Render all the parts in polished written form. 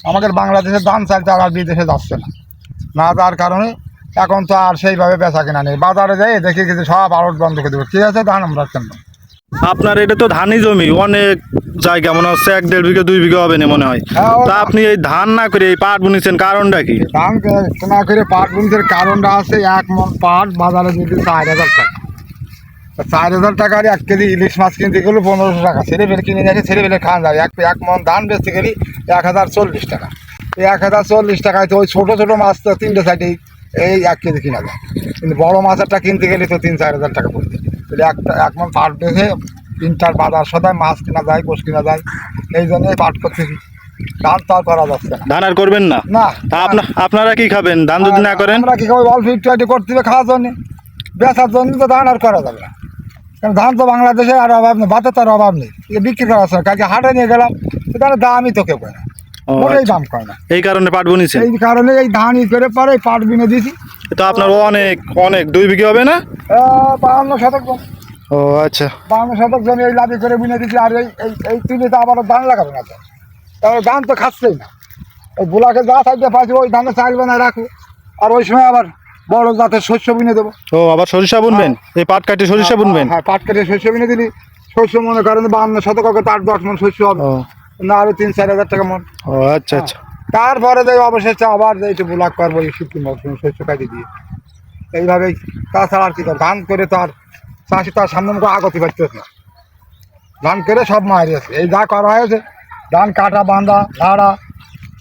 আমাদের বাংলাদেশের ধান চাল তো আর বিদেশে যাচ্ছে না, না যার কারণে এখন তো আর সেইভাবে বেচা কেনা নেই। বাজারে যাই দেখে গেছে সব আড়ত বন্ধ করে দেবো, ঠিক আছে ধান আমরা কেন। আপনার এটা তো ধানই জমি, অনেক জায়গা মনে হচ্ছে 1-1.5 বিঘা 2 বিঘা হবে না মনে হয়। হ্যাঁ, তা আপনি এই ধান না করে এই পাট বুনেছেন, কারণটা কি? ধান না করে পাট বুনতে কারণটা আছে, 1 মণ পাট বাজারে যদি 4,000 টাকা, 4,000 টাকার 1 কেজি ইলিশ মাছ কিনতে গেলে 1500 টাকা, ছেলেবেলে কিনে যাচ্ছে, ছেলেবেলে খাওয়া যায়। 1 মণ ধান বেচতে গেলে 1040 টাকা। এই 1040 টাকায় তো ওই ছোটো ছোটো মাছ তো 3টে সাইডেই এই 1 কেজি কিনা যায়, কিন্তু বড়ো মাছেরটা কিনতে গেলে তো 3-4 হাজার টাকা পড়বে। তাহলে 1 মণ পাট বেঁধে 3টার বাজার সদায় মাছ কেনা যায়, গোশ কেনা যায়, এই জন্যই পাট করতেছি। ধান তো আর করা যাচ্ছে না। ধান আর করবেন না? না। তা আপনারা কি খাবেন ধান যদি না করেন? আমরা কি খাবো? অল্প একটু একটু করতে হবে খাওয়ার জন্য, বেচার জন্য তো ধান আর করা যাবে না। কারণ ধান তো বাংলাদেশে আর অভাব নেই, ভাতের তো আর অভাব নেই, বিক্রি করা আছে। কালকে হাটে নিয়ে গেলাম, সেখানে দামই তো কেউ করে না, মোটেই দাম করে না। এই কারণে পাট বুনেছেন? এই কারণে এই ধান করে পরে পাট বিনে দিয়েছি। তো আপনার অনেক অনেক 2 বিঘা হবে না? 52 শতক জমি। ও আচ্ছা। 52 শতক জমি এই লাভি করে বিনে দিয়েছি। আর এই তুলে তো আবার ধান লাগাবে না, তাহলে ধান তো খাচ্ছেই না। ওই বুলাকে যা সাইডে পাচ্ছি ওই ধানে চাল বানায় রাখবো, আর ওই সময় আবার বড় জাতের শস্য বিনে দেবো। ও আবার সরিষা বুনবেন? এই পাট কাটে সরিষা বুনবেন? হ্যাঁ, পাট কেটে শস্য বিনে দিলি শস্য মনে করেন 52 শতক 8-10 মণ শস্য হবে, ও না আরো 3-4 হাজার টাকা মন। ও আচ্ছা আচ্ছা। তারপরে যাই অবশেষে আবার যাই একটু ব্লক করবো এই শুকনো মৌসুমে শস্য কাটি দিয়ে, এইভাবেই। তাছাড়া আর কি করবো? ধান করে তো আর চাষি তার সামনে মুখে আগতি পারতেছে না, ধান করে সব মারিয়েছে। এই যা করা হয়েছে, ধান কাটা বাঁধা ঝাড়া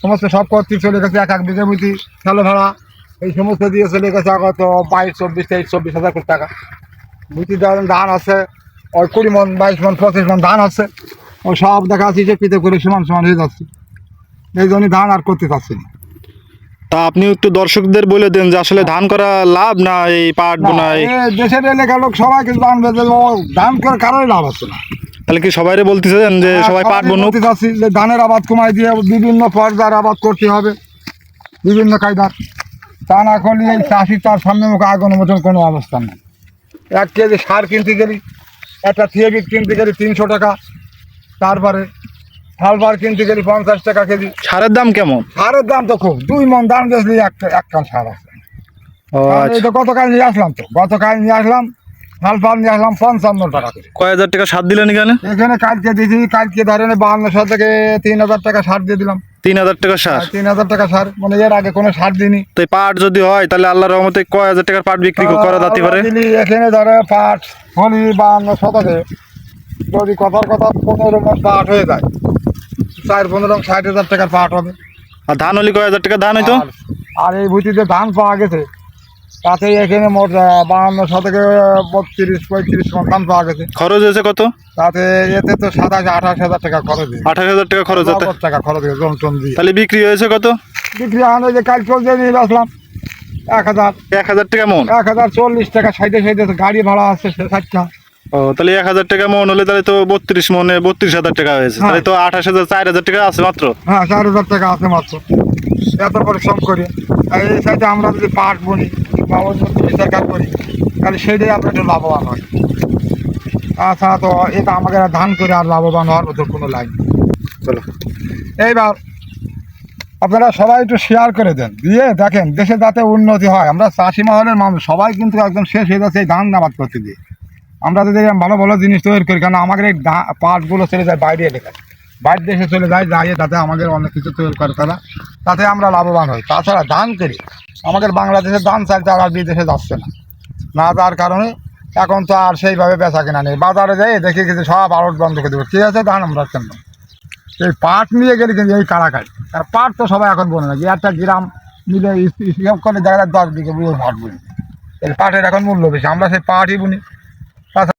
সমস্ত সব করতে চলে গেছে। 1 বিঘা মুটি ছেলে ভাড়া এই সমস্ত দিয়ে চলে গেছে কত 22-24-23-24 হাজার টাকা। মুটি ধান আছে ওই 20 মণ 22 মণ 25 মণ ধান আছে, ওই সব দেখা যাচ্ছে যে পিতে করে সমান সমান হয়ে যাচ্ছে। এই জন্য ধান আর করতে পারছি না। তা আপনি একটু দর্শকদের বলে দেন যে আসলে ধান করা লাভ না এই পাট বোনাই? দেশের এলাকার লোক সবাই কিন্তু ধান বেঁধে ধান করে কারোই লাভ হচ্ছে না। তাহলে কি সবাইরে বলতেছেন যে সবাই পাট বুনুক? বলতে চাচ্ছি যে ধানের আবাদ কমাই দিয়ে বিভিন্ন পর্যায়ের আবাদ করতে হবে, বিভিন্ন কায়দার। তা না করলে এই চাষি তার সামনে মুখে আগানোর মতন কোনো অবস্থা নেই। 1 কেজি সার কিনতে গেলি, একটা থিয়েবিট কিনতে গেলি 300 টাকা, তারপরে হালবার কিনতে গেলি 50 টাকা কেজি। সারের দাম কেমন? সারের দাম তো খুব, 2 মণ ধান বেচলি এক কান সার আছে। ও এই আচ্ছা। তো গতকাল নিয়ে আসলাম, হালপাল নিয়ে আসলাম 55 টাকা করে। কয় হাজার টাকা সার দিলেন এখানে? এখানে কালকে দিয়েছি, কালকে ধরেন 52 থেকে 3,000 টাকা সার দিয়ে দিলাম। 3,000 টাকা সার? 3,000 টাকা সার, মানে এর আগে কোনো সার দিইনি। তো এই পাট যদি হয় তাহলে আল্লাহর রহমতে কয় হাজার টাকার পাট বিক্রি করা যেতে পারে? এখানে ধরে পাট হলি 52 শতকে যদি কথার কথা 15 মণ পাট হয়ে যায়, 4-15 60,000 টাকার পাট হবে। আর ধান হলে কয় হাজার টাকা ধান হইতো? আর এই ভুতিতে ধান পাওয়া গেছে, তাতে এখানে মোট 52 শতকে 32-35 মণ ধান পাওয়া গেছে। খরচ হয়েছে কত? তাতে এতে তো 27-28 হাজার টাকা খরচ হয়েছে। 28,000 টাকা খরচ হতে? টাকা খরচ হয়েছে জমটম দিয়ে। তাহলে বিক্রি হয়েছে কত? বিক্রি আনে যে কাল চলছে নিয়ে আসলাম 1,000 টাকা মন? 1,040 টাকা সাইডে সাইডে গাড়ি ভাড়া আছে 60টা। ও তাহলে 1,000 টাকা মন হলে তাহলে তো 32 মনে 32,000 টাকা হয়েছে। তাহলে তো 28,000 4,000 টাকা আছে মাত্র। হ্যাঁ, 4,000 টাকা আছে মাত্র। এত পরিশ্রম করি আর এই সাইডে আমরা যদি পাট বুনি বা অন্য সরকার করি, তাহলে সেটাই আমরা একটু লাভবান হয়। তাছাড়া তো এটা আমাকে ধান করে আর লাভবান হওয়ার মতো কোনো লাইন নেই। চলো এইবার আপনারা সবাই একটু শেয়ার করে দেন, দিয়ে দেখেন দেশে যাতে উন্নতি হয়। আমরা চাষি মহলের মানুষ সবাই কিন্তু একদম শেষ হয়ে যাচ্ছে এই ধান আবাদ করতে দিয়ে। আমরা যদি ভালো ভালো জিনিস তৈরি করি, কারণ আমাদের এই পাটগুলো চলে যায় বাইরে এলাকায়, বাইরের দেশে চলে যায়, যাইয়ে তাতে আমাদের অনেক কিছু তৈরি করে তারা, তাতে আমরা লাভবান হই। তাছাড়া ধান করি আমাদের বাংলাদেশের ধান চাল তো আর বিদেশে যাচ্ছে না, না যার কারণে এখন তো আর সেইভাবে বেচা কেনা নেই। বাজারে যাই দেখে গেছে সব আড়ত বন্ধ করে দেবো, ঠিক আছে ধান আমরা কেন। এই পাট নিয়ে গেলে কিন্তু এই কারাকারি, আর পাট তো সবাই এখন বলে না যে একটা গ্রাম মিলে হিসাব করে দেখা যায় 10 বিঘে পাট বুনি। এই পাটের এখন মূল্য বেশি, আমরা সেই পাটই বুনি।